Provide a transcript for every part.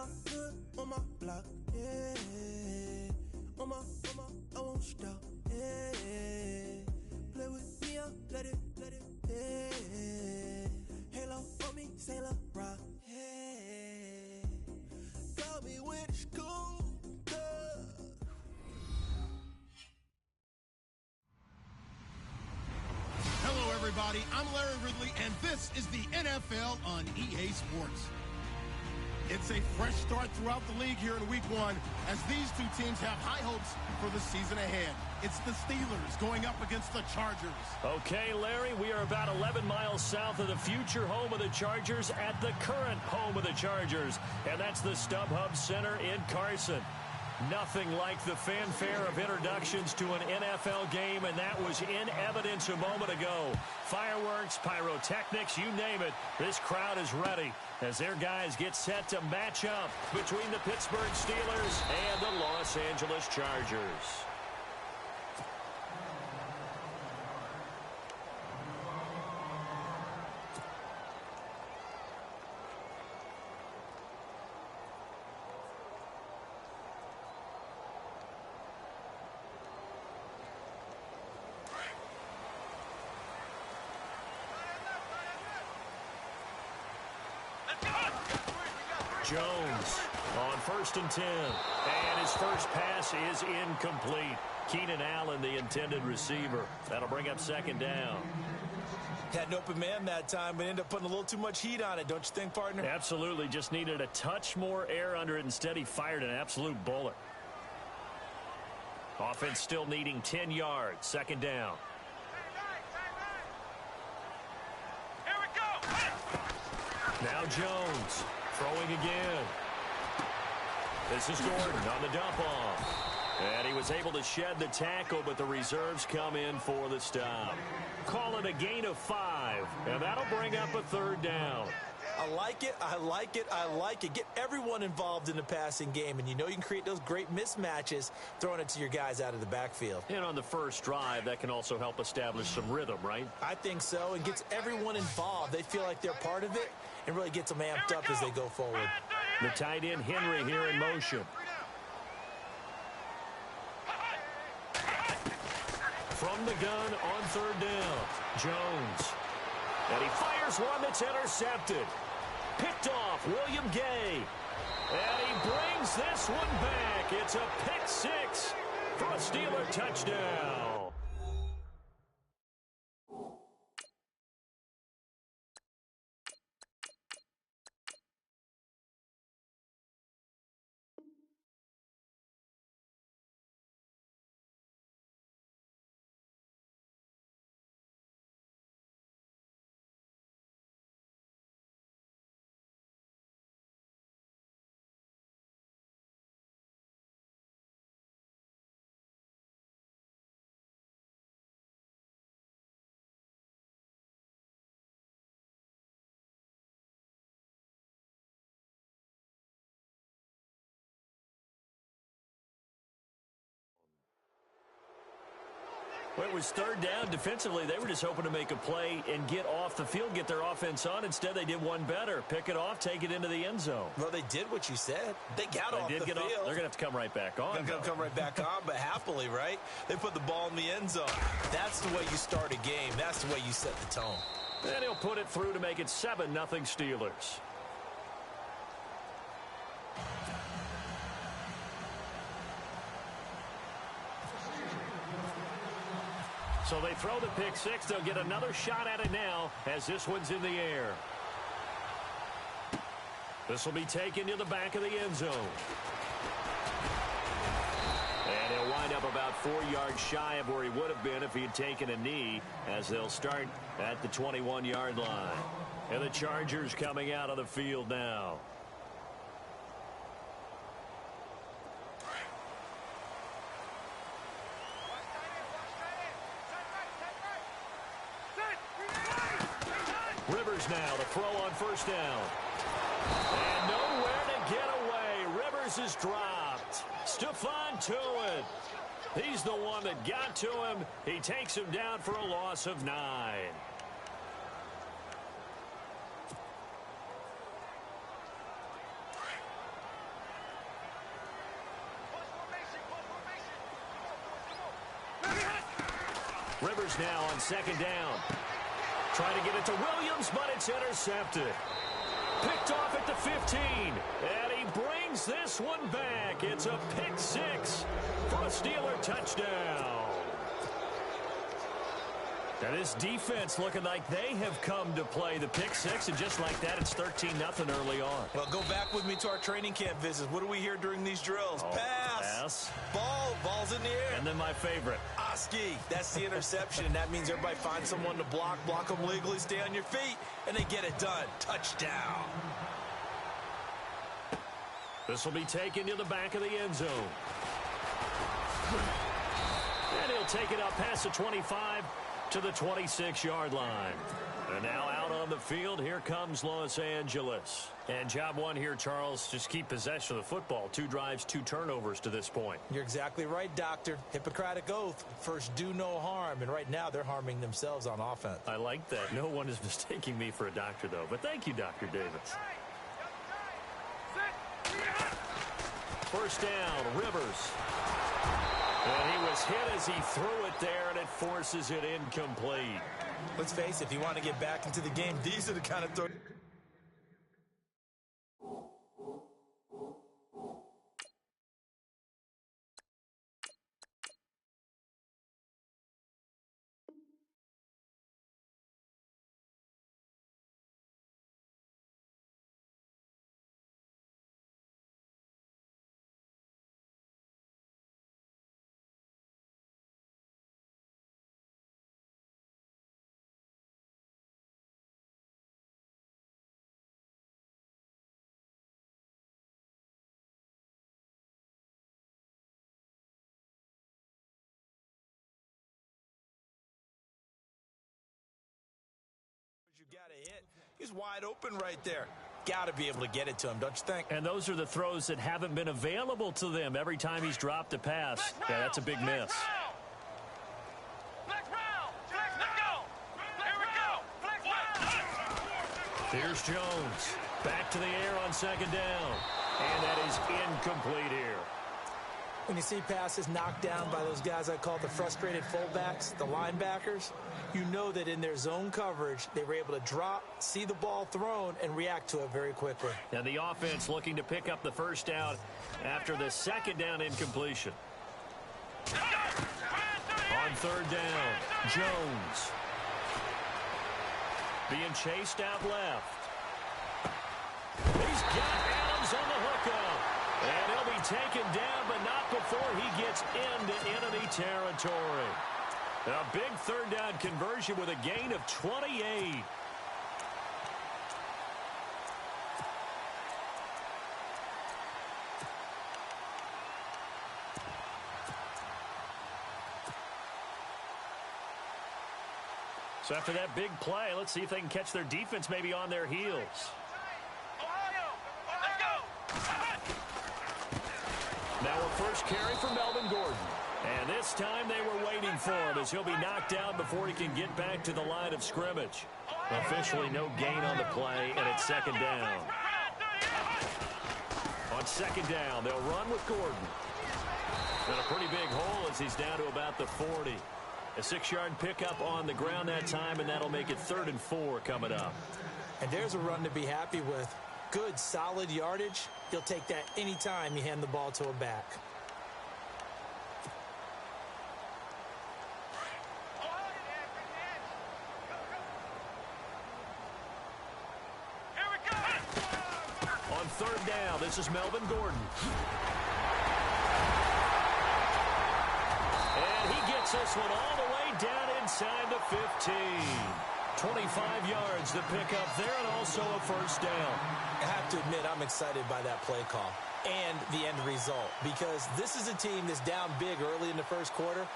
my hood, on my block, yeah. On my, I won't stop, yeah. Play with me, I let it, yeah. Halo on me, Sailor Rock, yeah. Got me with the school. Hello, everybody. I'm Larry Ridley, and this is the NFL on EA Sports. It's a fresh start throughout the league here in Week 1 as these two teams have high hopes for the season ahead. It's the Steelers going up against the Chargers. Okay, Larry, we are about 11 miles south of the future home of the Chargers at the current home of the Chargers, and that's the StubHub Center in Carson. Nothing like the fanfare of introductions to an NFL game, and that was in evidence a moment ago. Fireworks, pyrotechnics, you name it. This crowd is ready as their guys get set to match up between the Pittsburgh Steelers and the Los Angeles Chargers. Jones on 1st and 10. And his first pass is incomplete. Keenan Allen, the intended receiver. That'll bring up 2nd down. Had an open man that time, but ended up putting a little too much heat on it, don't you think, partner? Absolutely. Just needed a touch more air under it. Instead, he fired an absolute bullet. Offense still needing 10 yards. 2nd down. Here we go. Now Jones. Throwing again. This is Gordon on the dump off. And he was able to shed the tackle, but the reserves come in for the stop. Call it a gain of 5, and that'll bring up a 3rd down. I like it, I like it, I like it. Get everyone involved in the passing game, and you know you can create those great mismatches throwing it to your guys out of the backfield. And on the first drive, that can also help establish some rhythm, right? I think so, and gets everyone involved. They feel like they're part of it, and really gets them amped up as they go forward. The tight end, Henry, here in motion. From the gun on 3rd down, Jones. And he fires one that's intercepted. Picked off, William Gay. And he brings this one back. It's a pick 6 for a Steeler touchdown. Well, it was 3rd down. Defensively, they were just hoping to make a play and get off the field, get their offense on. Instead, they did one better. Pick it off, take it into the end zone. Well, they did what you said. They got off the field. They're going to have to come right back on. They're going to come right back on, but happily, right? They put the ball in the end zone. That's the way you start a game. That's the way you set the tone. And he'll put it through to make it 7-0 Steelers. So they throw the pick 6. They'll get another shot at it now as this one's in the air. This will be taken to the back of the end zone. And he'll wind up about 4 yards shy of where he would have been if he had taken a knee, as they'll start at the 21-yard line. And the Chargers coming out of the field now. Rivers now to throw on 1st down. And nowhere to get away. Rivers is dropped. Stephon Tuitt. He's the one that got to him. He takes him down for a loss of 9. Rivers now on second down. Trying to get it to Williams, but it's intercepted. Picked off at the 15, and he brings this one back. It's a pick six for a Steeler touchdown. Now this defense looking like they have come to play the pick six, and just like that, it's 13-0 early on. Well, go back with me to our training camp visits. What do we hear during these drills? Pass. Ball's in the air. And then my favorite. Oski. That's the interception. That means everybody finds someone to block them legally, stay on your feet, and they get it done. Touchdown. This will be taken to the back of the end zone. And he'll take it up past the 25 to the 26-yard line. And now out on the field, here comes Los Angeles. And job one here, Charles, just keep possession of the football. 2 drives, 2 turnovers to this point. You're exactly right, Doctor. Hippocratic oath. First, do no harm. And right now, they're harming themselves on offense. I like that. No one is mistaking me for a doctor, though. But thank you, Dr. Davis. First down, Rivers. And he was hit as he threw it there, and it forces it incomplete. Let's face it, if you want to get back into the game, these are the kind of throws. You got to hit. He's wide open right there. Got to be able to get it to him, don't you think? And those are the throws that haven't been available to them every time he's dropped a pass. Yeah, that's a big miss. Here's Jones. Back to the air on second down. And that is incomplete here. When you see passes knocked down by those guys I call the frustrated fullbacks, the linebackers, you know that in their zone coverage, they were able to drop, see the ball thrown, and react to it very quickly. And the offense looking to pick up the first down after the second down incompletion. On third down, Jones. Being chased out left. He's got Adams on the hookup. And he'll be taken down, but not before he gets into enemy territory. A big third down conversion with a gain of 28. So after that big play, let's see if they can catch their defense maybe on their heels. Now a first carry for Melvin Gordon. And this time they were waiting for him as he'll be knocked down before he can get back to the line of scrimmage. Officially no gain on the play, and it's second down. On second down, they'll run with Gordon. And a pretty big hole as he's down to about the 40. A 6-yard pickup on the ground that time, and that'll make it 3rd and 4 coming up. And there's a run to be happy with. Good, solid yardage. He'll take that anytime you hand the ball to a back. On third down, this is Melvin Gordon. And he gets this one all the way down inside the 15. 25 yards to pick up there, and also a first down. I have to admit, I'm excited by that play call and the end result, because this is a team that's down big early in the first quarter,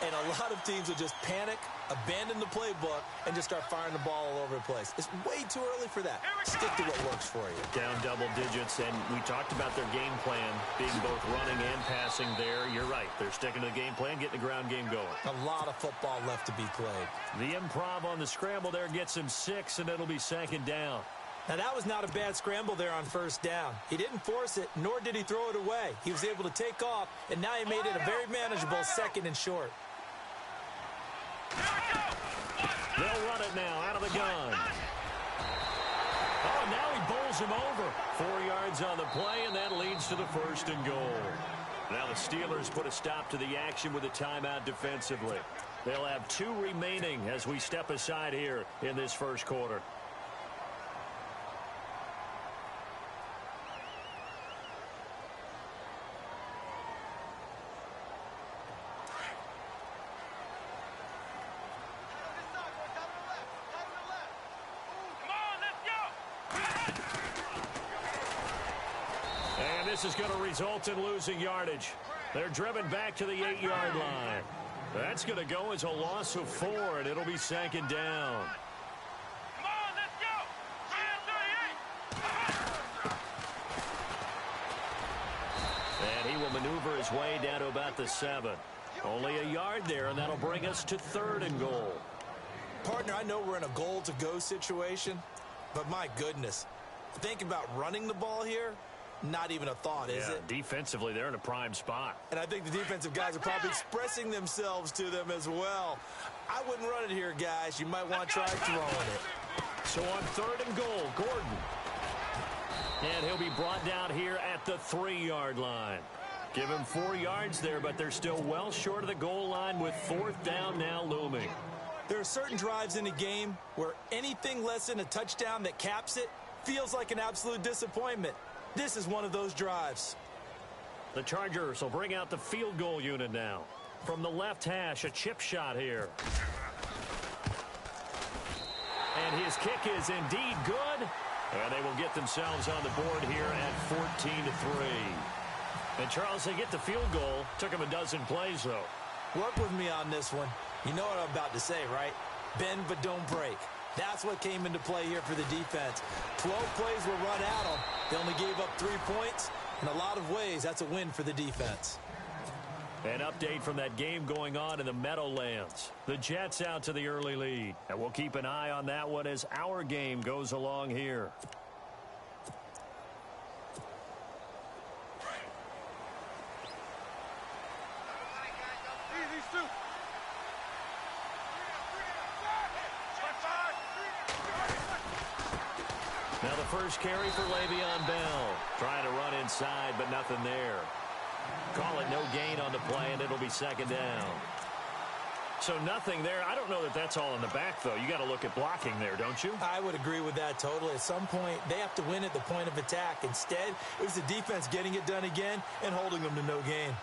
and a lot of teams will just panic, abandon the playbook, and just start firing the ball all over the place. It's way too early for that. Stick to what works for you. Down double digits, and we talked about their game plan being both running and passing there. You're right. They're sticking to the game plan, getting the ground game going. A lot of football left to be played. The improv on the scramble there gets him 6, and it'll be second down. Now, that was not a bad scramble there on first down. He didn't force it, nor did he throw it away. He was able to take off, and now he made it a very manageable 2nd and short. They'll run it now out of the gun. Oh, now he bowls him over. 4 yards on the play, and that leads to the 1st and goal. Now the Steelers put a stop to the action with a timeout defensively. They'll have 2 remaining as we step aside here in this first quarter. This is going to result in losing yardage. They're driven back to the 8-yard line. That's going to go as a loss of 4, and it'll be 2nd down. Come on, let's go. And he will maneuver his way down to about the 7. Only a yard there, and that'll bring us to 3rd and goal. Partner, I know we're in a goal-to-go situation, but my goodness, think about running the ball here. Not even a thought, is it? Defensively, they're in a prime spot. And I think the defensive guys are probably expressing themselves to them as well. I wouldn't run it here, guys. You might want to try throwing it. So on 3rd and goal, Gordon. And he'll be brought down here at the 3-yard line. Give him 4 yards there, but they're still well short of the goal line with 4th down now looming. There are certain drives in a game where anything less than a touchdown that caps it feels like an absolute disappointment. This is one of those drives. The Chargers will bring out the field goal unit now. From the left hash, a chip shot here. And his kick is indeed good. And they will get themselves on the board here at 14-3. And Charles, they get the field goal. Took them a dozen plays, though. Work with me on this one. You know what I'm about to say, right? Bend but don't break. That's what came into play here for the defense. 12 plays were run at them. They only gave up 3 points. In a lot of ways, that's a win for the defense. An update from that game going on in the Meadowlands. The Jets out to the early lead. And we'll keep an eye on that one as our game goes along here. Now the first carry for Le'Veon Bell. Trying to run inside, but nothing there. Call it no gain on the play, and it'll be 2nd down. So nothing there. I don't know that that's all in the back, though. You got to look at blocking there, don't you? I would agree with that totally. At some point, they have to win at the point of attack. Instead, it was the defense getting it done again and holding them to no gain.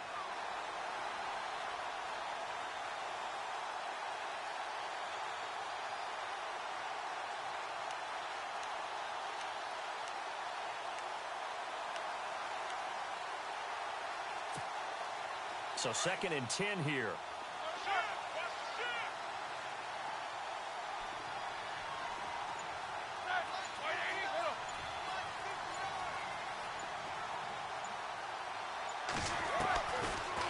So 2nd and 10 here.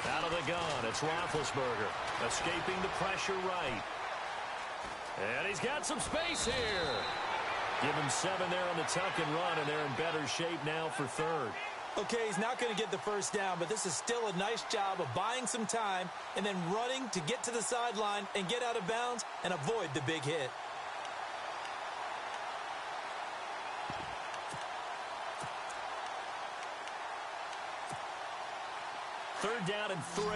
Out of the gun, it's Roethlisberger. Escaping the pressure right. And he's got some space here. Give him 7 there on the tuck and run, and they're in better shape now for 3rd. Okay, he's not going to get the first down, but this is still a nice job of buying some time and then running to get to the sideline and get out of bounds and avoid the big hit. Third down and 3.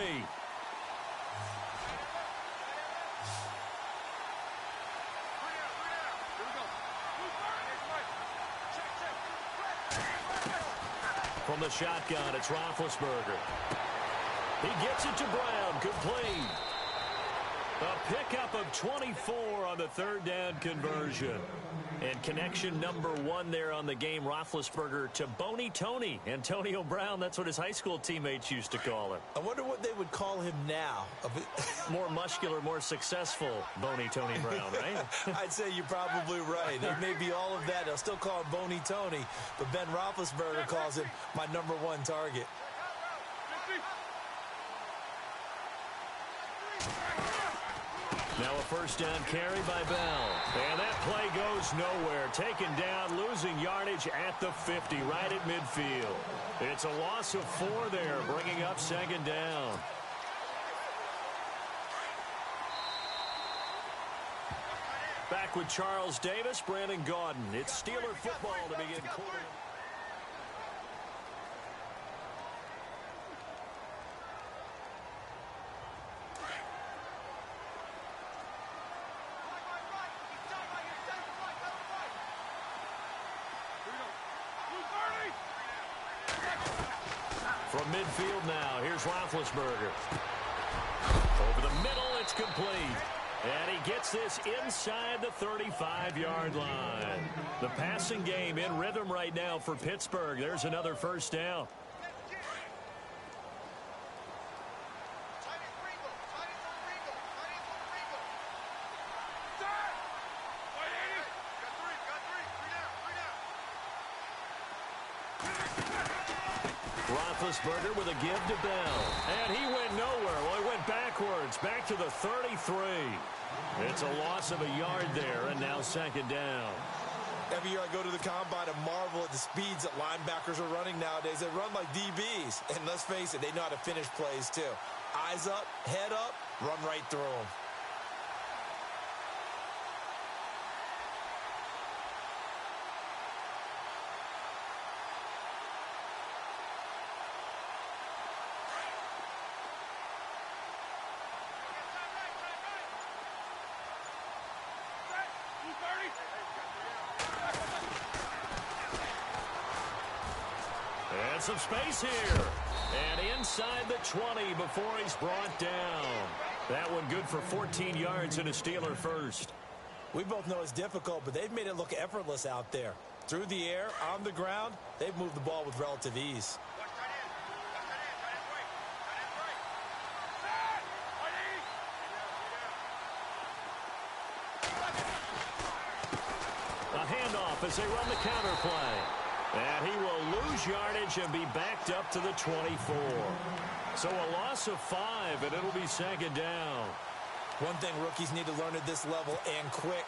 From the shotgun, it's Roethlisberger. He gets it to Brown. Complete. A pickup of 24 on the 3rd down conversion. And connection number 1 there on the game, Roethlisberger to Boney Tony. Antonio Brown, that's what his high school teammates used to call him. I wonder what they would call him now. More muscular, more successful Boney Tony Brown, right? I'd say you're probably right. It may be all of that. They'll still call him Boney Tony, but Ben Roethlisberger calls him my number 1 target. Now a first down carry by Bell. And that play goes nowhere. Taken down, losing yardage at the 50, right at midfield. It's a loss of 4 there, bringing up 2nd down. back with Charles Davis, Brandon Gaudin. It's Steeler football to begin quarter. From midfield now, here's Roethlisberger. Over the middle, it's complete. And he gets this inside the 35-yard line. The passing game in rhythm right now for Pittsburgh. There's another first down. Roethlisberger with a give to Bell. And he went nowhere. Well, he went backwards, back to the 33. It's a loss of a yard there, and now second down. Every year I go to the combine and marvel at the speeds that linebackers are running nowadays. They run like DBs. And let's face it, they know how to finish plays too. Eyes up, head up, run right through them. And some space here. And inside the 20 before he's brought down. That one good for 14 yards and a Steeler first. We both know it's difficult, but they've made it look effortless out there. Through the air, on the ground, they've moved the ball with relative ease. A handoff as they run the counter play. And he will lose yardage and be backed up to the 24. So a loss of 5, and it'll be second down. One thing rookies need to learn at this level, and quick.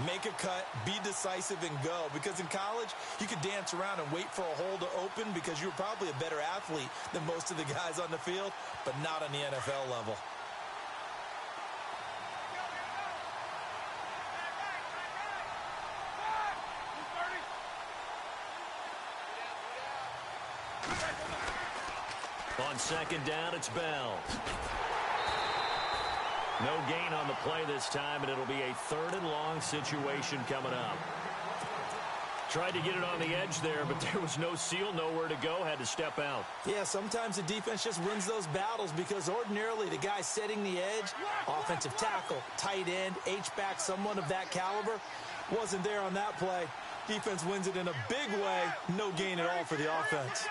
Make a cut, be decisive, and go. Because in college, you could dance around and wait for a hole to open because you're probably a better athlete than most of the guys on the field, but not on the NFL level. On second down, it's Bell. No gain on the play this time, and it'll be a 3rd and long situation coming up. Tried to get it on the edge there, but there was no seal, nowhere to go, had to step out. Yeah, sometimes the defense just wins those battles because ordinarily the guy setting the edge, offensive tackle, tight end, H-back, someone of that caliber, wasn't there on that play. Defense wins it in a big way, no gain at all for the offense.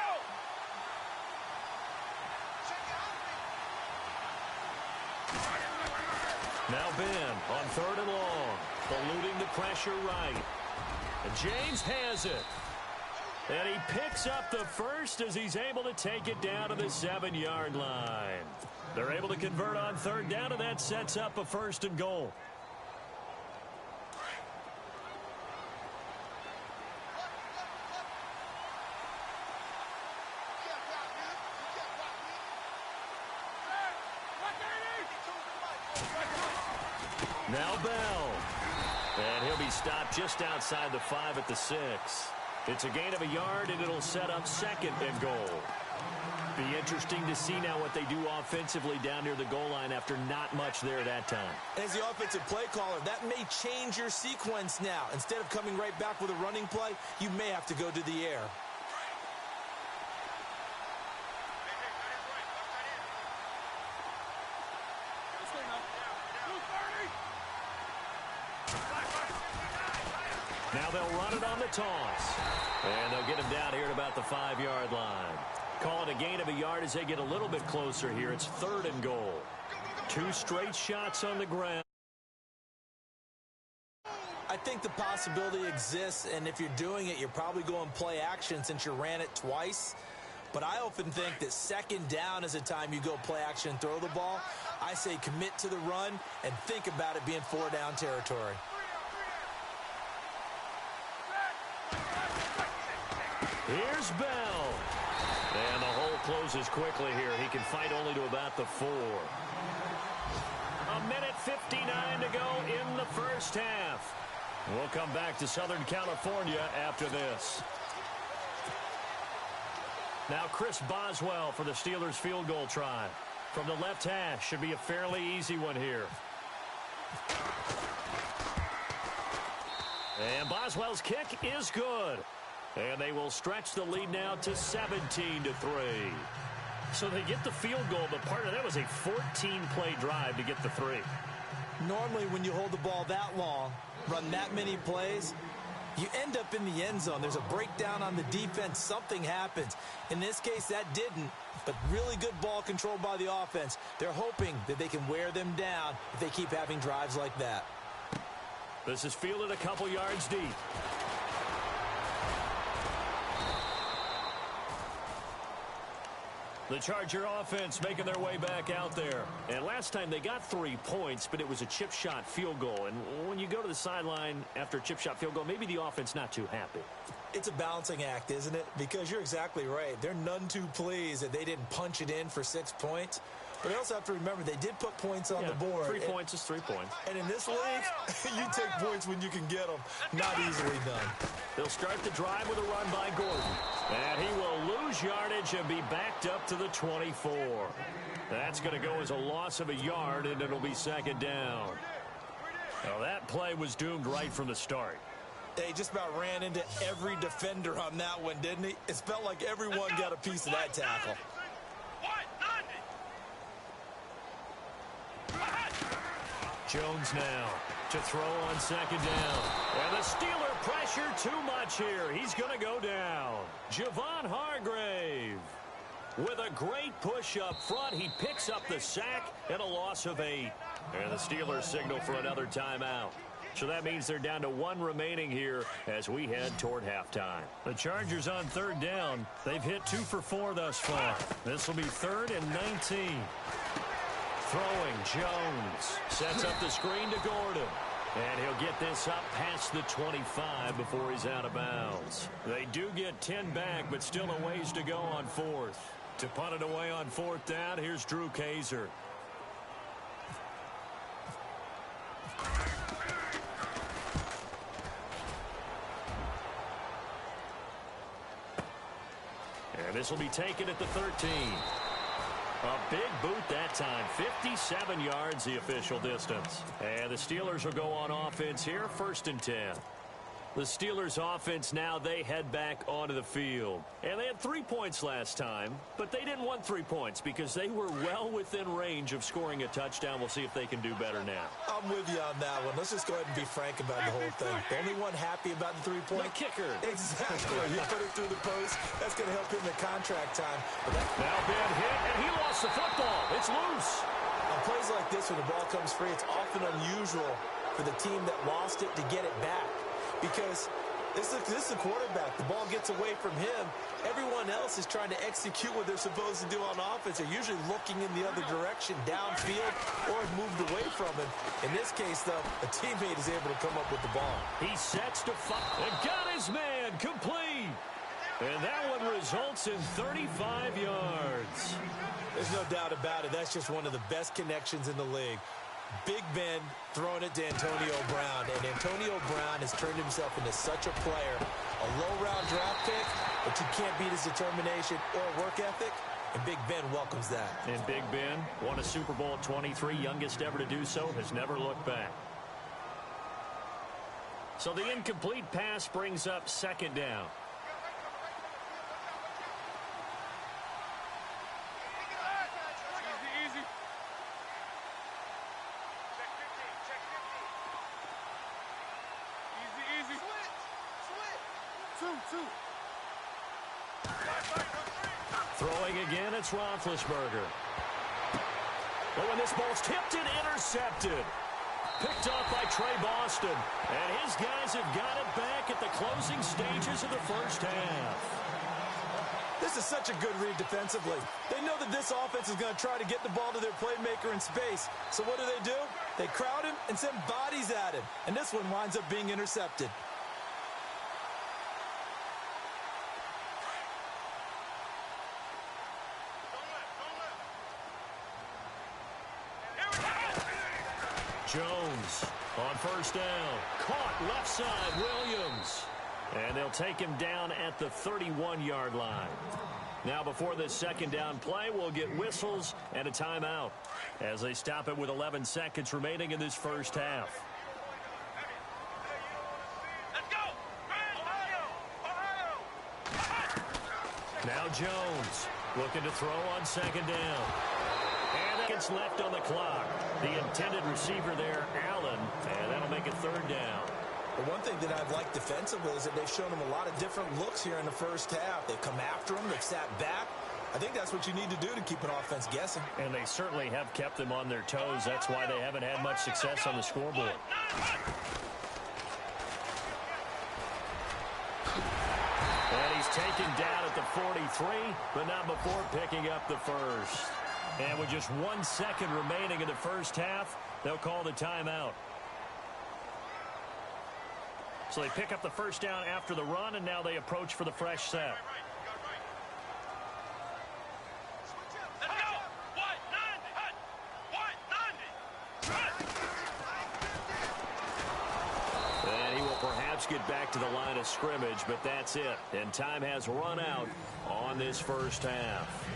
Now Ben on 3rd and long, eluding the pressure right. And James has it. And he picks up the first as he's able to take it down to the 7-yard line. They're able to convert on 3rd down, and that sets up a 1st and goal. Now Bell. And he'll be stopped just outside the 5 at the 6. It's a gain of a yard, and it'll set up 2nd and goal. Be interesting to see now what they do offensively down near the goal line after not much there that time. As the offensive play caller, that may change your sequence now. Instead of coming right back with a running play, you may have to go to the air. Now they'll run it on the toss. And they'll get him down here at about the 5-yard line. Call it a gain of a yard as they get a little bit closer here. It's 3rd and goal. 2 straight shots on the ground. I think the possibility exists, and if you're doing it, you're probably going play action since you ran it twice. But I often think that 2nd down is a time you go play action and throw the ball. I say commit to the run and think about it being 4-down territory. Here's Bell. And the hole closes quickly here. He can fight only to about the 4. A minute 59 to go in the first half. We'll come back to Southern California after this. Now Chris Boswell for the Steelers field goal try. From the left hash, should be a fairly easy one here. And Boswell's kick is good. And they will stretch the lead now to 17-3. So they get the field goal, but part of that was a 14-play drive to get the 3. Normally, when you hold the ball that long, run that many plays, you end up in the end zone. There's a breakdown on the defense. Something happens. In this case, that didn't, but really good ball control by the offense. They're hoping that they can wear them down if they keep having drives like that. This is fielded a couple yards deep. The Charger offense making their way back out there. And last time they got 3 points, but it was a chip shot field goal. And when you go to the sideline after a chip shot field goal, maybe the offense not too happy. It's a balancing act, isn't it? Because you're exactly right. They're none too pleased that they didn't punch it in for 6 points. But they also have to remember they did put points on the board. 3 points is 3 points. And in this league, you take points when you can get them. Not easily done. They'll start the drive with a run by Gordon. And he will lose yardage and be backed up to the 24. That's going to go as a loss of a yard, and it'll be second down. Now that play was doomed right from the start. They just about ran into every defender on that one, didn't he? It felt like everyone got a piece of that tackle. Jones now to throw on second down. And the Steeler pressure too much here. He's going to go down. Javon Hargrave with a great push up front. He picks up the sack and a loss of 8. And the Steelers signal for another timeout. So that means they're down to 1 remaining here as we head toward halftime. The Chargers on third down. They've hit 2 for 4 thus far. This will be 3rd and 19. Throwing, Jones sets up the screen to Gordon. And he'll get this up past the 25 before he's out of bounds. They do get 10 back, but still a ways to go on 4th. To punt it away on 4th down, here's Drew Kaiser. And this will be taken at the 13. A big boot that time. 57 yards the official distance. And the Steelers will go on offense here. 1st and 10. The Steelers offense now, they head back onto the field. And they had 3 points last time, but they didn't want 3 points because they were well within range of scoring a touchdown. We'll see if they can do better now. I'm with you on that one. Let's just go ahead and be frank about the whole thing. The only one happy about the 3-point kicker. Exactly. You put it through the post. That's going to help him in contract time. But now Ben hit, and he lost the football. It's loose. On plays like this, when the ball comes free, it's often unusual for the team that lost it to get it back. Because this is a quarterback. The ball gets away from him. Everyone else is trying to execute what they're supposed to do on offense. They're usually looking in the other direction, downfield, or moved away from him. In this case, though, a teammate is able to come up with the ball. He sets to fire and got his man complete. And that one results in 35 yards. There's no doubt about it. That's just one of the best connections in the league. Big Ben throwing it to Antonio Brown. And Antonio Brown has turned himself into such a player. A low-round draft pick, but you can't beat his determination or work ethic. And Big Ben welcomes that. And Big Ben won a Super Bowl at 23, youngest ever to do so, has never looked back. So the incomplete pass brings up 2nd down. Throwing again, it's Roethlisberger. Oh, and this ball's tipped and intercepted. Picked off by Trey Boston. And his guys have got it back at the closing stages of the first half. This is such a good read defensively. They know that this offense is going to try to get the ball to their playmaker in space. So what do? They crowd him and send bodies at him. And this one winds up being intercepted. Jones On first down, caught left side, Williams. And they'll take him down at the 31-yard line. Now before this second down play, we'll get whistles and a timeout as they stop it with 11 seconds remaining in this first half. Let's go! Ohio! Now Jones looking to throw on second down. And that gets left on the clock. The intended receiver there, Allen, and that'll make it third down. But one thing that I've liked defensively is that they've shown them a lot of different looks here in the first half. They've come after them. They've sat back. I think that's what you need to do to keep an offense guessing. And they certainly have kept them on their toes. That's why they haven't had much success on the scoreboard. And he's taken down at the 43, but not before picking up the first. And with just 1 second remaining in the first half, they'll call the timeout. So they pick up the first down after the run, and now they approach for the fresh set. Let's go! And he will perhaps get back to the line of scrimmage, but that's it. And time has run out on this first half.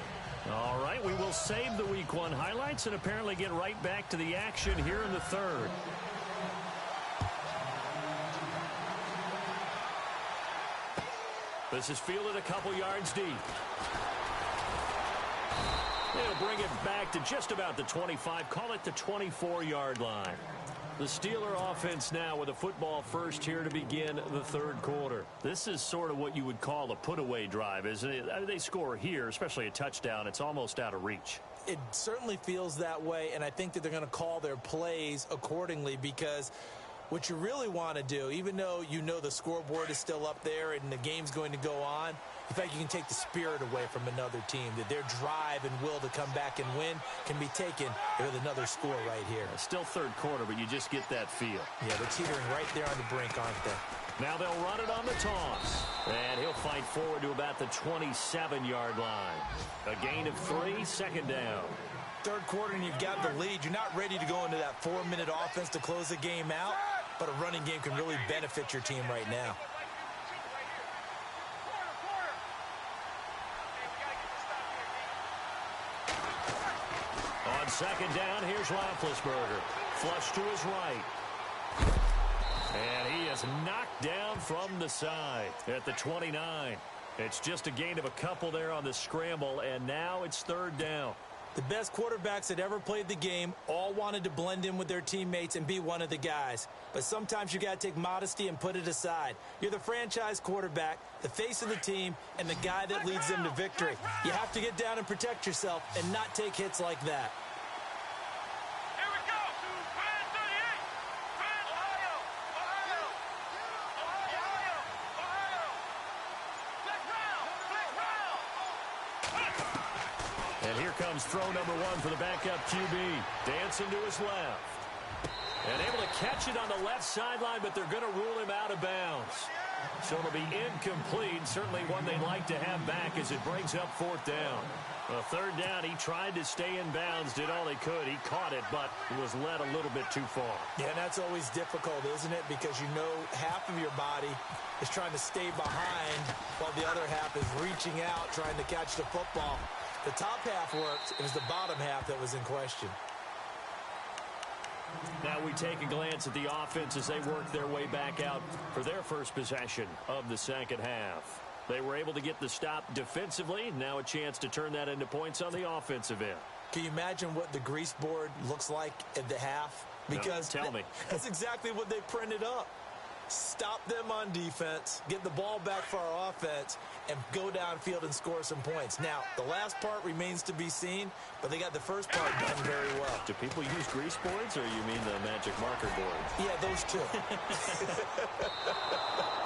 All right, we will save the Week 1 highlights and apparently get right back to the action here in the third. This is fielded a couple yards deep. They'll bring it back to just about the 25, call it the 24-yard line. The Steeler offense now with a football first here to begin the third quarter. This is sort of what you would call a put-away drive, isn't it? I mean, they score here, especially a touchdown. It's almost out of reach. It certainly feels that way, and I think that they're going to call their plays accordingly because what you really want to do, even though you know the scoreboard is still up there and the game's going to go on, in fact, you can take the spirit away from another team, that their drive and will to come back and win can be taken with another score right here. Still third quarter, but you just get that feel. Yeah, they're teetering right there on the brink, aren't they? Now they'll run it on the toss. And he'll fight forward to about the 27-yard line. A gain of 3, second down. Third quarter and you've got the lead. You're not ready to go into that 4-minute offense to close the game out, but a running game can really benefit your team right now. On second down, here's Roethlisberger. Flush to his right. And he is knocked down from the side at the 29. It's just a gain of a couple there on the scramble, and now it's third down. The best quarterbacks that ever played the game all wanted to blend in with their teammates and be one of the guys. But sometimes you got to take modesty and put it aside. You're the franchise quarterback, the face of the team, and the guy that leads them to victory. You have to get down and protect yourself and not take hits like that. Here we go! Brand 38! Brand Ohio! Ohio! Ohio! Ohio! Flick round! And here comes throw number 1 for the backup QB. Dancing to his left. And able to catch it on the left sideline, but they're going to rule him out of bounds. So it'll be incomplete. Certainly one they'd like to have back as it brings up fourth down. Third down, he tried to stay in bounds, did all he could. He caught it, but it was led a little bit too far. Yeah, and that's always difficult, isn't it? Because you know half of your body is trying to stay behind while the other half is reaching out, trying to catch the football. The top half worked. It was the bottom half that was in question. Now we take a glance at the offense as they work their way back out for their first possession of the second half. They were able to get the stop defensively. Now a chance to turn that into points on the offensive end. Can you imagine what the grease board looks like at the half? Because no, tell me. That's exactly what they printed up. Stop them on defense, get the ball back for our offense, and go downfield and score some points. Now, the last part remains to be seen, but they got the first part done very well. Do people use grease boards, or you mean the magic marker boards? Yeah, those two.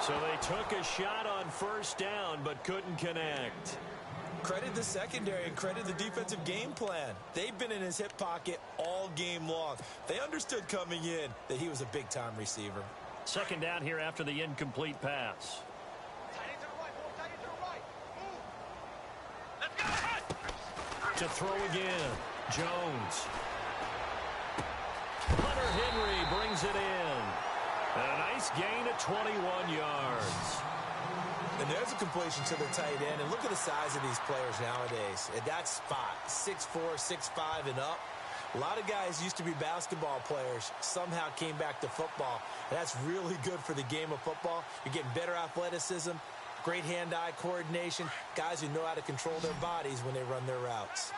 So they took a shot on first down, but couldn't connect. Credit the secondary and credit the defensive game plan. They've been in his hip pocket all game long. They understood coming in that he was a big-time receiver. Second down here after the incomplete pass. To throw again, Jones. Hunter Henry brings it in. And a nice gain of 21 yards. And there's a completion to the tight end. And look at the size of these players nowadays. At that spot, 6'4", 6'5", and up. A lot of guys used to be basketball players, somehow came back to football. And that's really good for the game of football. You're getting better athleticism, great hand-eye coordination, guys who know how to control their bodies when they run their routes.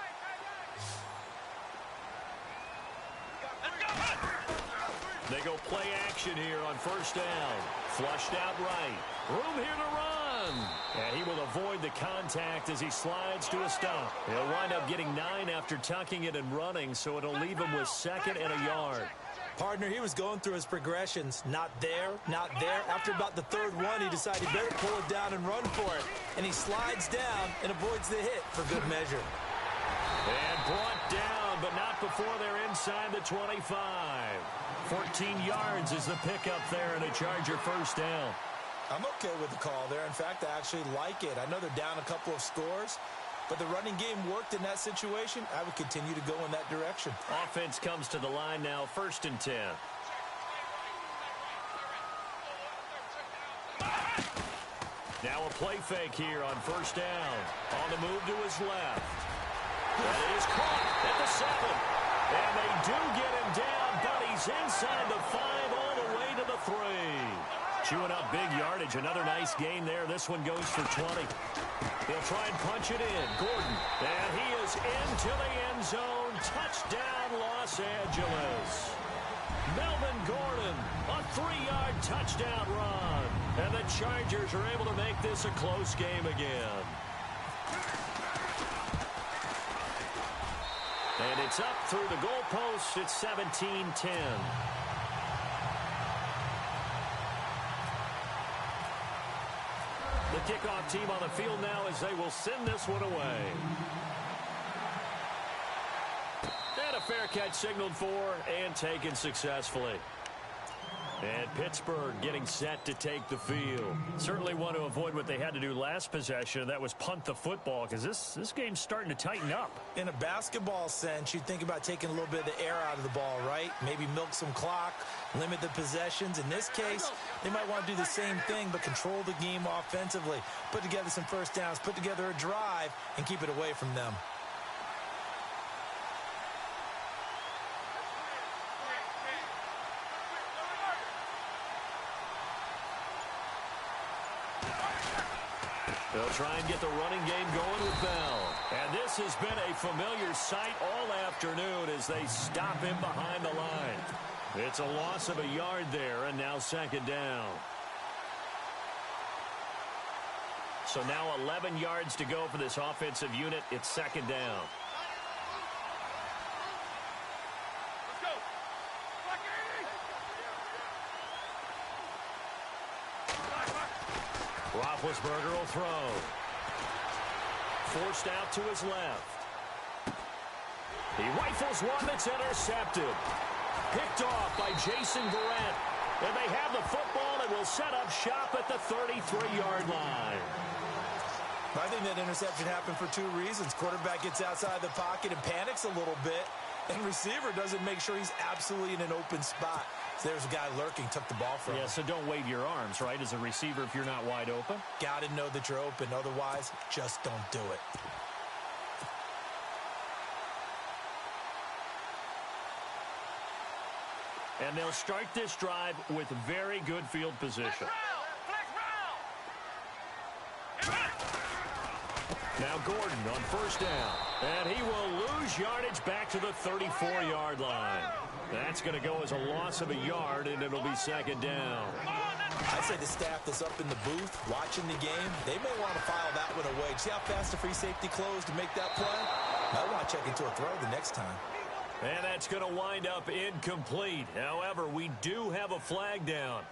They go play action here on first down. Flushed out right. Room here to run. And he will avoid the contact as he slides to a stop. He'll wind up getting 9 after tucking it and running, so it'll leave him with 2nd and a yard. Partner, he was going through his progressions. Not there, not there. After about the 3rd one, he decided he better pull it down and run for it. And he slides down and avoids the hit for good measure. And brought down, but not before they're inside the 25. 14 yards is the pickup there and a Charger first down. I'm okay with the call there. In fact, I actually like it. I know they're down a couple of scores, but the running game worked in that situation. I would continue to go in that direction. Offense comes to the line now, 1st and 10. Now a play fake here on first down. On the move to his left. That is caught at the 7. And they do get him down, but he's inside the 5 all the way to the 3. Chewing up big yardage. Another nice gain there. This one goes for 20. He'll try and punch it in. Gordon. And he is into the end zone. Touchdown, Los Angeles. Melvin Gordon, a 3-yard touchdown run. And the Chargers are able to make this a close game again. And it's up through the goalpost. It's 17-10. The kickoff team on the field now as they will send this one away. And a fair catch signaled for and taken successfully. And Pittsburgh getting set to take the field. Certainly want to avoid what they had to do last possession. That was punt the football, because this game's starting to tighten up. In a basketball sense, you think about taking a little bit of the air out of the ball, right? Maybe milk some clock, limit the possessions. In this case, they might want to do the same thing, but control the game offensively. Put together some first downs, put together a drive, and keep it away from them. They'll try and get the running game going with Bell. And this has been a familiar sight all afternoon as they stop him behind the line. It's a loss of a yard there, and now 2nd down. So now 11 yards to go for this offensive unit. It's 2nd down. Roethlisberger will throw. Forced out to his left. He rifles one that's intercepted. Picked off by Jason Verrett. And they have the football and will set up shop at the 33-yard line. I think that interception happened for 2 reasons. Quarterback gets outside the pocket and panics a little bit. And receiver doesn't make sure he's absolutely in an open spot. So there's a guy lurking, took the ball from him. Yeah, so don't wave your arms, right, as a receiver if you're not wide open. Got to know that you're open. Otherwise, just don't do it. And they'll start this drive with very good field position. Now Gordon on first down. And he will lose yardage back to the 34-yard line. That's going to go as a loss of a yard, and it'll be 2nd down. I'd say the staff that's up in the booth watching the game, they may want to file that one away. See how fast the free safety closed to make that play? Might want to check into a throw the next time. And that's going to wind up incomplete. However, we do have a flag down.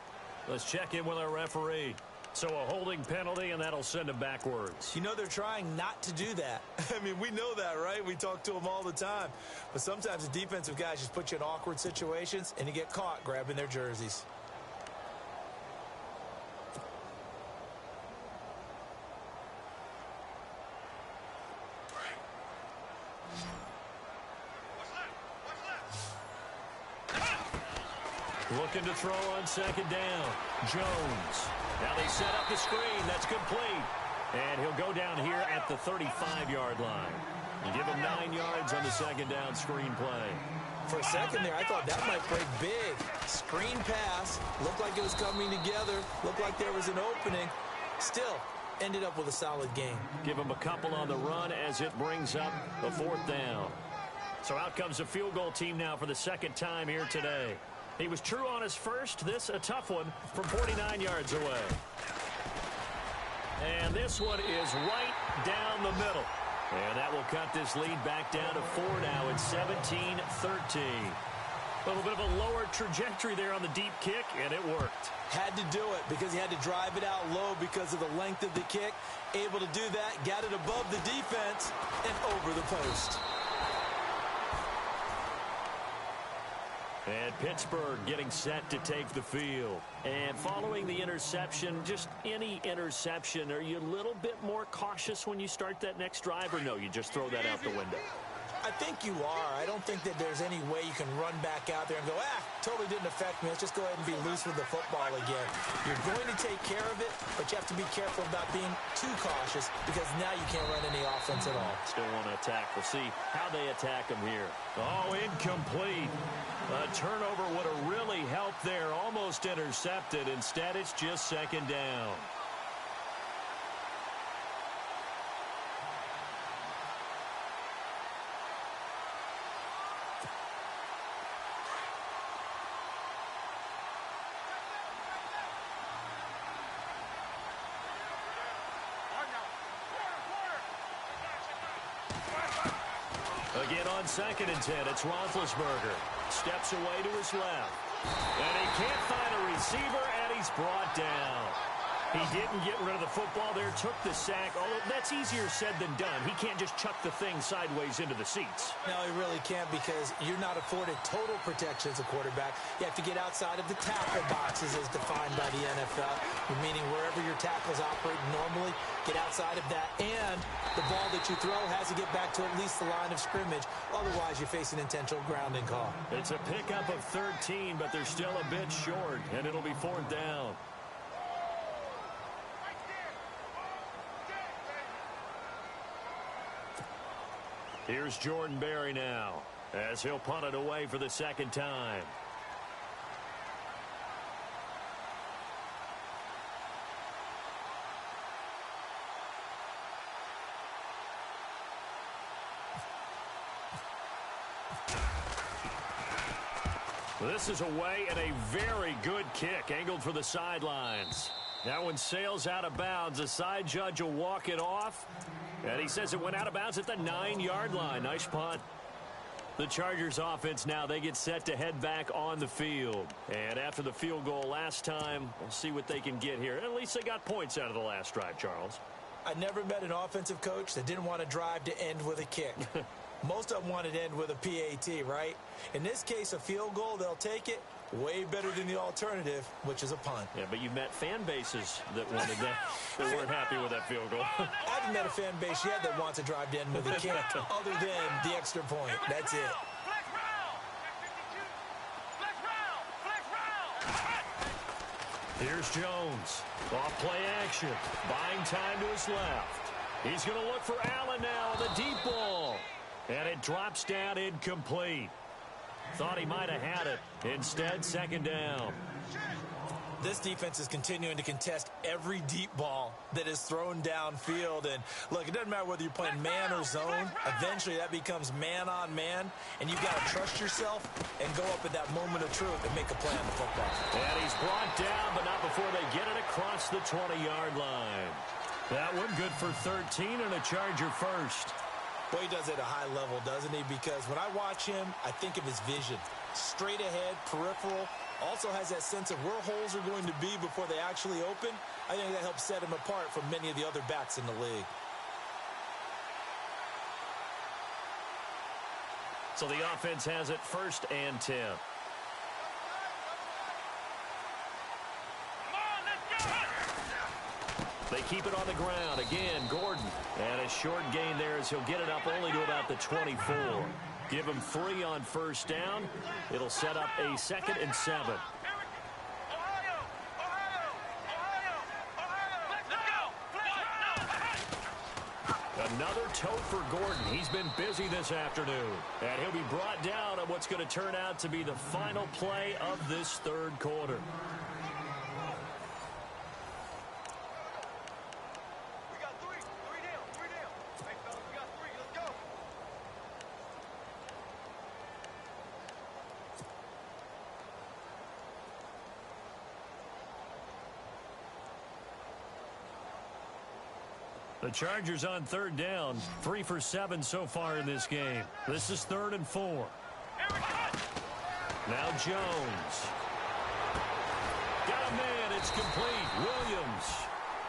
Let's check in with our referee. So a holding penalty, and that'll send him backwards. You know, they're trying not to do that. I mean, we know that, right? We talk to them all the time. But sometimes the defensive guys just put you in awkward situations, and you get caught grabbing their jerseys. Looking to throw on second down. Jones. Now they set up the screen. That's complete. And he'll go down here at the 35-yard line. You give him 9 yards on the second down screen play. For a second there, I thought that might break big. Screen pass. Looked like it was coming together. Looked like there was an opening. Still, ended up with a solid game. Give him a couple on the run as it brings up the 4th down. So out comes the field goal team now for the second time here today. He was true on his first. This a tough one from 49 yards away. And this one is right down the middle. And that will cut this lead back down to 4 now. It's 17-13. A little bit of a lower trajectory there on the deep kick, and it worked. Had to do it because he had to drive it out low because of the length of the kick. Able to do that, got it above the defense and over the post. And Pittsburgh getting set to take the field. And following the interception, just any interception, are you a little bit more cautious when you start that next drive, or no, you just throw that out the window? I think you are. I don't think that there's any way you can run back out there and go, totally didn't affect me. Let's just go ahead and be loose with the football again. You're going to take care of it, but you have to be careful about being too cautious because now you can't run any offense at all. Still want to attack. We'll see how they attack him here. Oh, incomplete. A turnover would have really helped there. Almost intercepted. Instead, it's just second down. Again on 2nd and 10, it's Roethlisberger. Steps away to his left. And he can't find a receiver, and he's brought down. He didn't get rid of the football there, took the sack. Although that's easier said than done. He can't just chuck the thing sideways into the seats. No, he really can't because you're not afforded total protection as a quarterback. You have to get outside of the tackle boxes as defined by the NFL, meaning wherever your tackles operate normally, get outside of that. And the ball that you throw has to get back to at least the line of scrimmage. Otherwise, you're facing intentional grounding call. It's a pickup of 13, but they're still a bit short, and it'll be 4th down. Here's Jordan Berry now, as he'll punt it away for the second time. This is away and a very good kick, angled for the sidelines. That one sails out of bounds. The side judge will walk it off. And he says it went out of bounds at the 9-yard line. Nice punt. The Chargers offense now, they get set to head back on the field. And after the field goal last time, we'll see what they can get here. At least they got points out of the last drive, Charles. I never met an offensive coach that didn't want to drive to end with a kick. Most of them wanted to end with a PAT, right? In this case, a field goal, they'll take it. Way better than the alternative, which is a punt. Yeah, but you met fan bases that wanted that, that weren't happy with that field goal. I haven't met a fan base yet that wants to drive to end with a kick, other than the extra point. That's it. Here's Jones. Off play action. Buying time to his left. He's going to look for Allen now on the deep ball. And it drops down incomplete. Thought he might have had it. Instead, second down. This defense is continuing to contest every deep ball that is thrown downfield. And look, it doesn't matter whether you're playing man or zone. Eventually, that becomes man on man. And you've got to trust yourself and go up at that moment of truth and make a play on the football. And he's brought down, but not before they get it across the 20-yard line. That one good for 13 and a Charger first. Boy, he does it at a high level, doesn't he? Because when I watch him, I think of his vision. Straight ahead, peripheral. Also has that sense of where holes are going to be before they actually open. I think that helps set him apart from many of the other backs in the league. So the offense has it 1st and 10. They keep it on the ground. Again, Gordon. And a short gain there as he'll get it up only to about the 24. Give him 3 on 1st down. It'll set up a 2nd and 7. for Gordon. He's been busy this afternoon. And he'll be brought down on what's going to turn out to be the final play of this third quarter. We got three. Three down. Three down. Hey, fellas, we got three. Let's go. The Chargers on third down, 3 for 7 so far in this game. This is 3rd and 4. Here we go. Now Jones. Got a man. It's complete. Williams.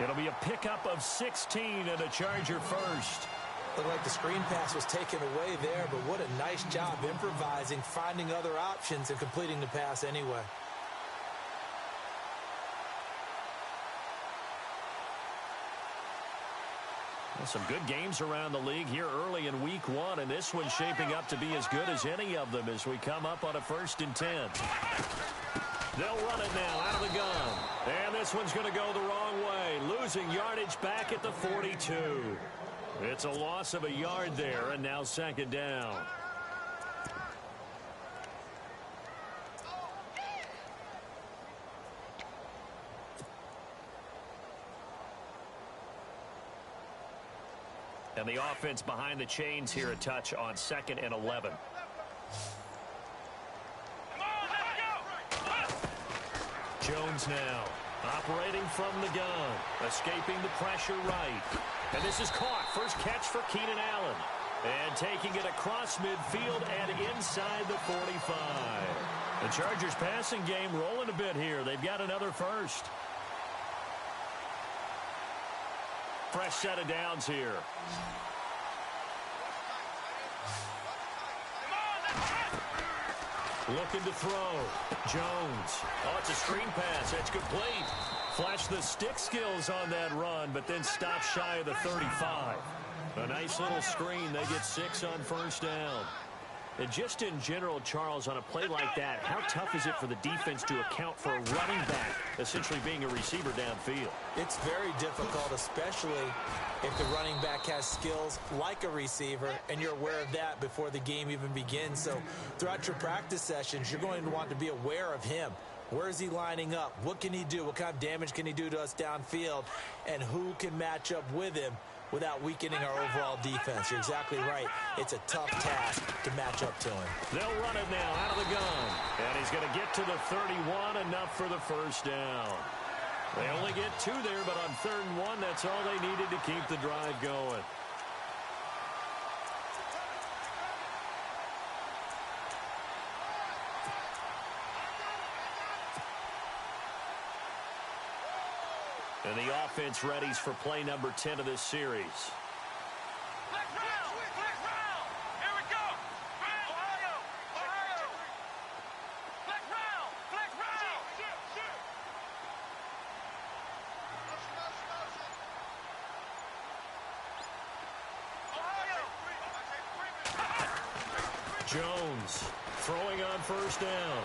It'll be a pickup of 16 and a Charger first. Looked like the screen pass was taken away there, but what a nice job improvising, finding other options, and completing the pass anyway. Some good games around the league here early in week 1, and this one's shaping up to be as good as any of them as we come up on a 1st and 10. They'll run it now out of the gun. And this one's going to go the wrong way, losing yardage back at the 42. It's a loss of a yard there, and now 2nd down. And the offense behind the chains here a touch on 2nd and 11. Come on, let's go. Jones now operating from the gun, escaping the pressure right. And this is caught. First catch for Keenan Allen. And taking it across midfield and inside the 45. The Chargers passing game rolling a bit here. They've got another first. Fresh set of downs here. Looking to throw. Jones. Oh, it's a screen pass. That's complete. Flash the stick skills on that run, but then stop shy of the 35. A nice little screen. They get 6 on 1st down. And just in general, Charles, on a play like that, how tough is it for the defense to account for a running back essentially being a receiver downfield? It's very difficult, especially if the running back has skills like a receiver, and you're aware of that before the game even begins. So throughout your practice sessions, you're going to want to be aware of him. Where is he lining up? What can he do? What kind of damage can he do to us downfield? And who can match up with him without weakening our overall defense? You're exactly right. It's a tough task to match up to him. They'll run it now out of the gun. And he's going to get to the 31, enough for the 1st down. They only get 2 there, but on 3rd and 1, that's all they needed to keep the drive going. And the offense readies for play number 10 of this series. Flex round. Flex round. Here we go. Ohio. Ohio. Flex round. Flex round. Ohio. Jones throwing on 1st down.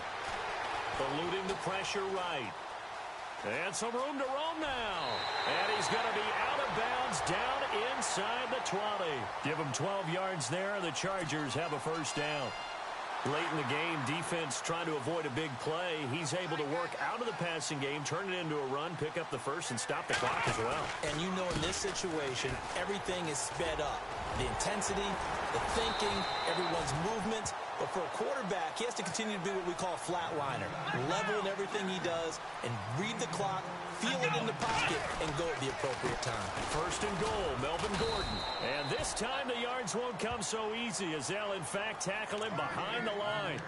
Eluding the pressure right. And some room to roam now. And he's going to be out of bounds down inside the 20. Give him 12 yards there. The Chargers have a 1st down. Late in the game, defense trying to avoid a big play. He's able to work out of the passing game, turn it into a run, pick up the 1st, and stop the clock as well. And you know in this situation, everything is sped up. The intensity, the thinking, everyone's movement. But for a quarterback, he has to continue to be what we call a flatliner. Level in everything he does and read the clock, feel it in the pocket, and go at the appropriate time. 1st and goal, Melvin Gordon. And this time the yards won't come so easy as they'll, in fact, tackle him behind the line.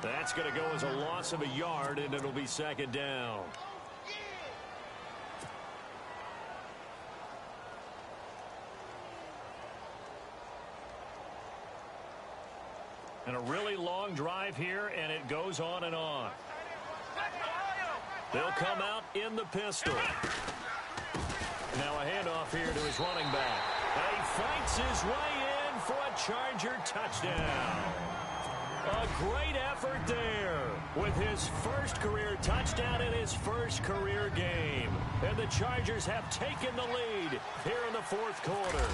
That's going to go as a loss of a yard, and it'll be 2nd down. And a really long drive here, and it goes on and on. They'll come out in the pistol. Now a handoff here to his running back. And he fights his way in for a Charger touchdown. A great effort there with his 1st career touchdown in his 1st career game. And the Chargers have taken the lead here in the 4th quarter.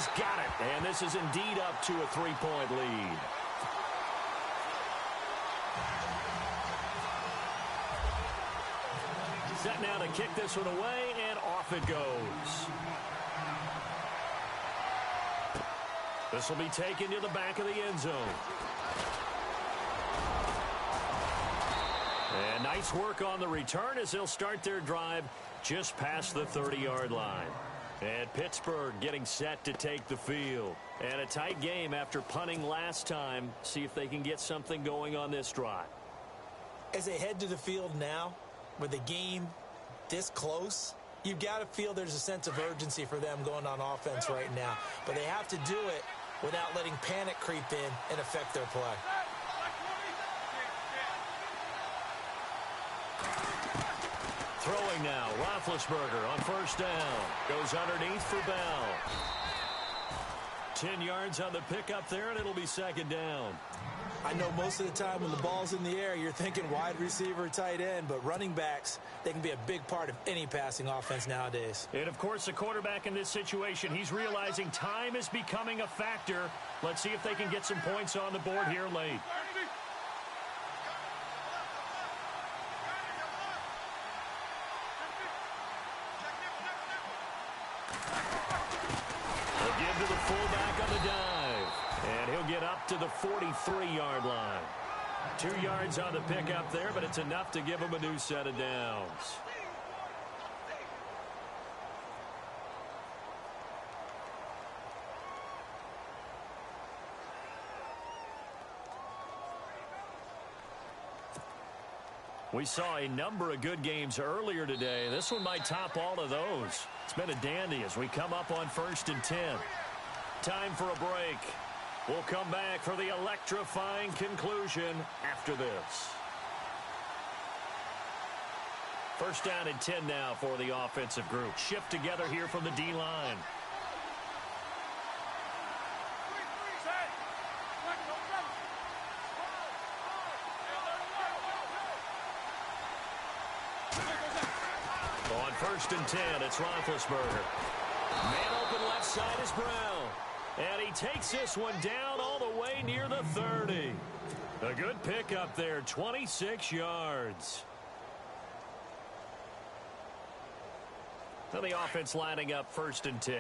He's got it, and this is indeed up to a 3-point lead. Set now to kick this one away, and off it goes. This will be taken to the back of the end zone. And nice work on the return as they'll start their drive just past the 30-yard line. And Pittsburgh getting set to take the field. And a tight game after punting last time. See if they can get something going on this drive. As they head to the field now, with the game this close, you've got to feel there's a sense of urgency for them going on offense right now. But they have to do it without letting panic creep in and affect their play. Throwing now, Roethlisberger on first down. Goes underneath for Bell. 10 yards on the pickup there, and it'll be second down. I know most of the time when the ball's in the air, you're thinking wide receiver, tight end, but running backs, they can be a big part of any passing offense nowadays. And, of course, the quarterback in this situation, he's realizing time is becoming a factor. Let's see if they can get some points on the board here late. They'll give to the fullback on the dive. And he'll get up to the 43-yard line. 2 yards on the pickup there, but it's enough to give him a new set of downs. We saw a number of good games earlier today. This one might top all of those. It's been a dandy as we come up on 1st and 10. Time for a break. We'll come back for the electrifying conclusion after this. First down and 10 now for the offensive group. Shift together here from the D-line. On 1st and 10, it's Roethlisberger. Man open left side is Brown. And he takes this one down all the way near the 30. A good pickup there, 26 yards. Now the offense lining up 1st and 10.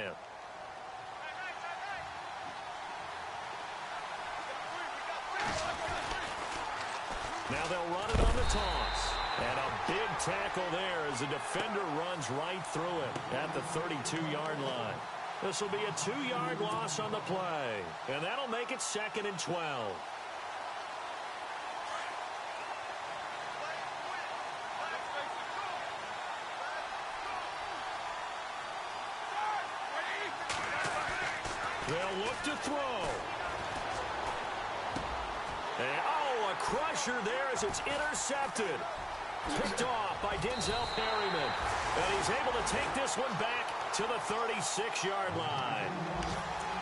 Now they'll run it on the toss. And a big tackle there as the defender runs right through it at the 32-yard line. This will be a 2-yard loss on the play. And that'll make it 2nd and 12. They'll look to throw. And, oh, a crusher there as it's intercepted. Picked off by Denzel Perryman. And he's able to take this one back to the 36-yard line.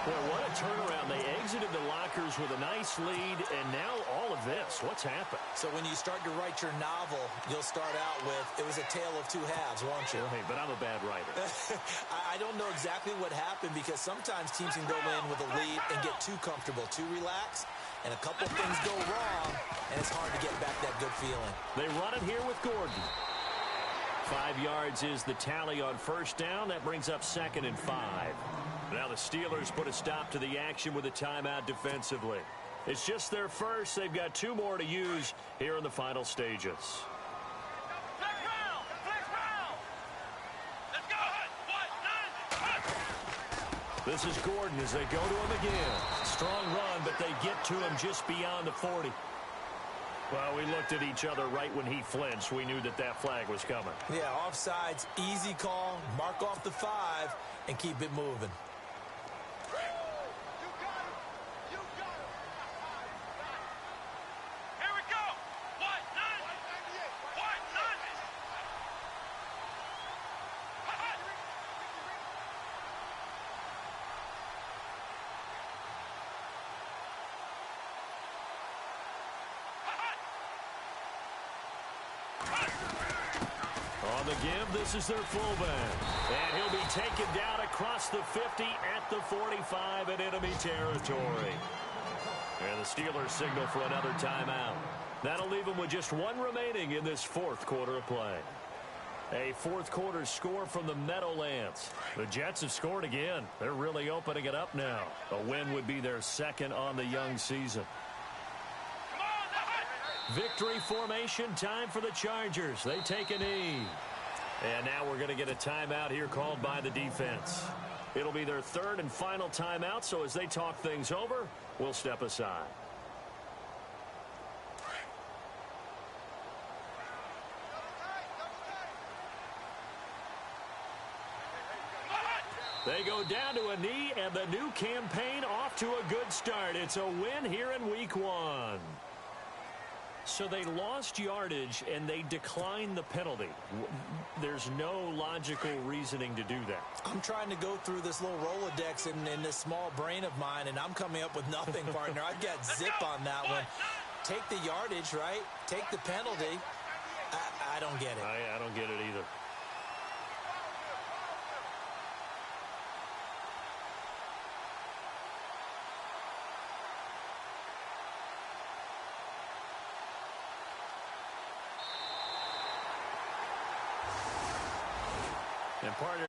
Boy, what a turnaround. They exited the lockers with a nice lead, and now all of this. What's happened? So when you start to write your novel, you'll start out with, it was a tale of two halves, won't you? Hey, but I'm a bad writer. I don't know exactly what happened because sometimes teams can go in with a lead and get too comfortable, too relaxed, and a couple things go wrong, and it's hard to get back that good feeling. They run it here with Gordon. 5 yards is the tally on first down. That brings up 2nd and 5. Now the Steelers put a stop to the action with a timeout defensively. It's just their first. They've got 2 more to use here in the final stages. This is Gordon as they go to him again. Strong run, but they get to him just beyond the 40. Well, we looked at each other right when he flinched. We knew that that flag was coming. Yeah, offsides, easy call, mark off the 5, and keep it moving. On the give, this is their fullback. And he'll be taken down across the 50 at the 45 in enemy territory. And the Steelers signal for another timeout. That'll leave them with just one remaining in this fourth quarter of play. A fourth quarter score from the Meadowlands. The Jets have scored again. They're really opening it up now. A win would be their second on the young season. Victory formation time for the Chargers. They take a knee. And now we're going to get a timeout here called by the defense. It'll be their third and final timeout, so as they talk things over, we'll step aside. They go down to a knee, and the new campaign off to a good start. It's a win here in week 1. So they lost yardage, and they declined the penalty. There's no logical reasoning to do that. I'm trying to go through this little Rolodex in this small brain of mine, and I'm coming up with nothing, partner. I've got zip on that one. Take the yardage, right? Take the penalty. I don't get it. I don't get it either. And partner,